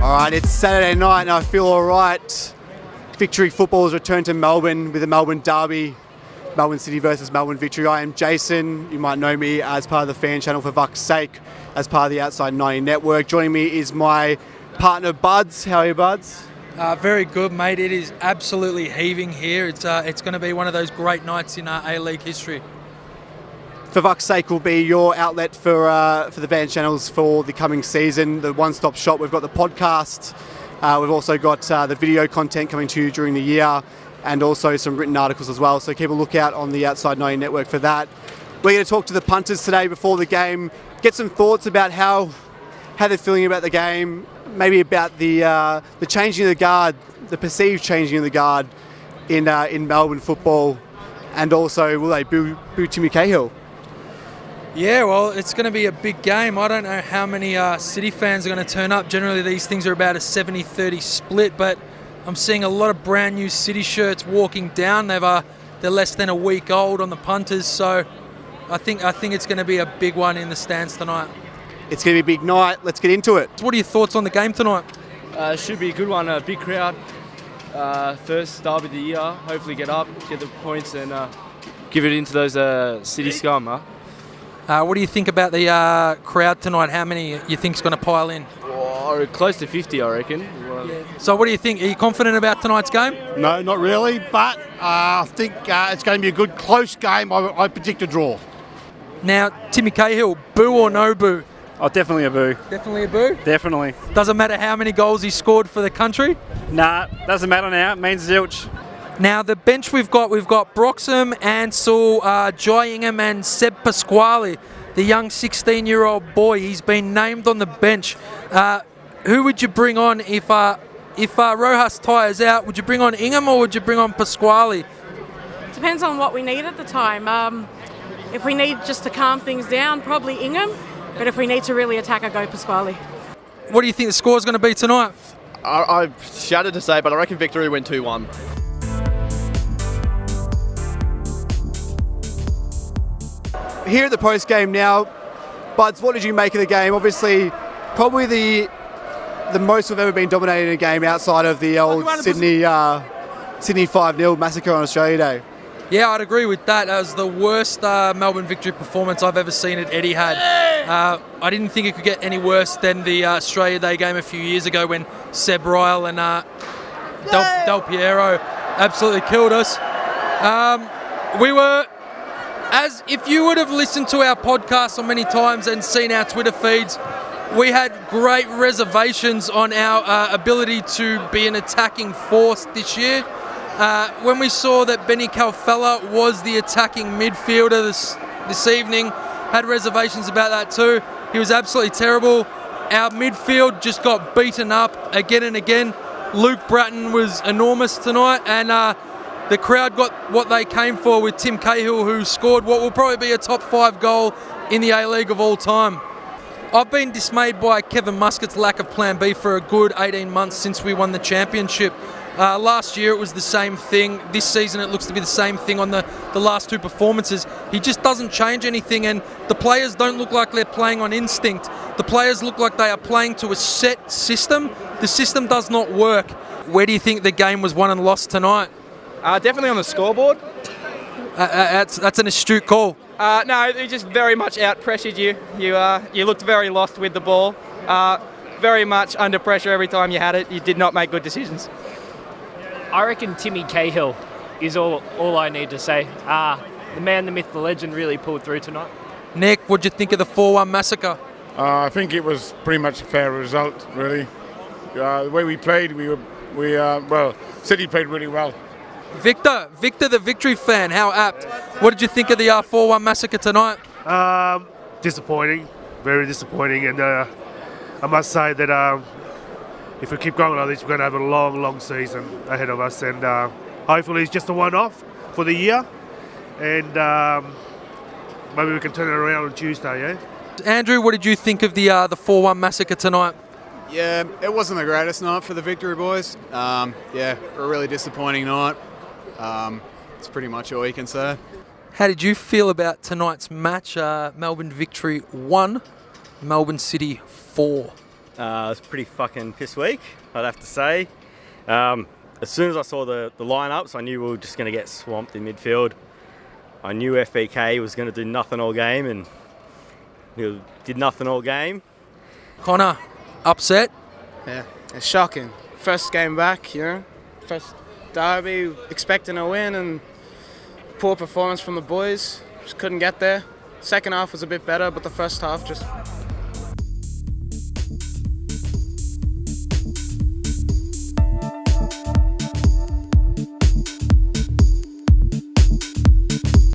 Alright, it's Saturday night and I feel alright. Victory football has returned to Melbourne with the Melbourne derby. Melbourne City versus Melbourne Victory. I am Jason. You might know me as part of the fan channel for Vuck's sake, as part of the Outside 90 network. Joining me is my partner Buds. How are you, Buds? Very good, mate. It is absolutely heaving here. It's going to be one of those great nights in A-League history. For Vuck's sake will be your outlet for the fan channels for the coming season, the one-stop shop. We've got the podcast, we've also got the video content coming to you during the year, and also some written articles as well. So keep a lookout on the Outside 90 network for that. We're going to talk to the punters today before the game, get some thoughts about how they're feeling about the game, maybe about the changing of the guard, the perceived changing of the guard in Melbourne football, and also will they boo Timmy Cahill? Yeah, well, it's going to be a big game. I don't know how many City fans are going to turn up. Generally, these things are about a 70-30 split, but I'm seeing a lot of brand new City shirts walking down. They're less than a week old on the punters, so I think it's going to be a big one in the stands tonight. It's going to be a big night. Let's get into it. What are your thoughts on the game tonight? Should be a good one. A big crowd. First derby of the year. Hopefully get up, get the points, and give it into those City scum, huh? What do you think about the crowd tonight? How many you think is going to pile in? Oh, close to 50, I reckon. Yeah. So what do you think? Are you confident about tonight's game? No, not really, but I think it's going to be a good, close game. I predict a draw. Now, Timmy Cahill, boo or no boo? Oh, definitely a boo. Definitely a boo? Definitely. Doesn't matter how many goals he scored for the country? Nah, doesn't matter now. It means zilch. Now, the bench we've got Broxham, Ansell, Jai Ingham and Seb Pasquale, the young 16-year-old boy. He's been named on the bench. Who would you bring on if Rojas tires out? Would you bring on Ingham or would you bring on Pasquale? Depends on what we need at the time. If we need just to calm things down, probably Ingham. But if we need to really attack, I go Pasquale. What do you think the score's going to be tonight? I'm shattered to say, but I reckon Victory win 2-1. Here at the post game now, Buds, what did you make of the game? Obviously, probably the most we've ever been dominated in a game outside of the old Sydney 5-0 massacre on Australia Day. Yeah, I'd agree with that. That was the worst Melbourne Victory performance I've ever seen at Etihad. I didn't think it could get any worse than the Australia Day game a few years ago when Seb Ryle and Del Piero absolutely killed us. As if you would have listened to our podcast so many times and seen our Twitter feeds, we had great reservations on our ability to be an attacking force this year. When we saw that Benny Calfella was the attacking midfielder this evening, had reservations about that too. He was absolutely terrible. Our midfield just got beaten up again and again. Luke Bratton was enormous tonight, and the crowd got what they came for with Tim Cahill, who scored what will probably be a top 5 goal in the A-League of all time. I've been dismayed by Kevin Muscat's lack of plan B for a good 18 months since we won the championship. Last year it was the same thing. This season it looks to be the same thing on the last 2 performances. He just doesn't change anything, and the players don't look like they're playing on instinct. The players look like they are playing to a set system. The system does not work. Where do you think the game was won and lost tonight? Definitely on the scoreboard. That's an astute call. No, he just very much out-pressured you. You looked very lost with the ball. Very much under pressure every time you had it. You did not make good decisions. I reckon Timmy Cahill is all I need to say. The man, the myth, the legend really pulled through tonight. Nick, what'd you think of the 4-1 massacre? I think it was pretty much a fair result, really. The way we played, City played really well. Victor, the Victory fan, how apt. What did you think of the 4-1 massacre tonight? Disappointing, very disappointing, and I must say that if we keep going like this, we're going to have a long, long season ahead of us, and hopefully it's just a one-off for the year, and maybe we can turn it around on Tuesday, yeah? Andrew, what did you think of the 4-1 massacre tonight? Yeah, it wasn't the greatest night for the Victory boys. A really disappointing night. It's pretty much all you can say. How did you feel about tonight's match? Melbourne Victory 1, Melbourne City 4. It's a pretty fucking piss week, I'd have to say. As soon as I saw the lineups, I knew we were just going to get swamped in midfield. I knew FBK was going to do nothing all game, and he did nothing all game. Connor, upset? Yeah, it's shocking. First game back, first derby, expecting a win, and poor performance from the boys. Just couldn't get there. Second half was a bit better, but the first half just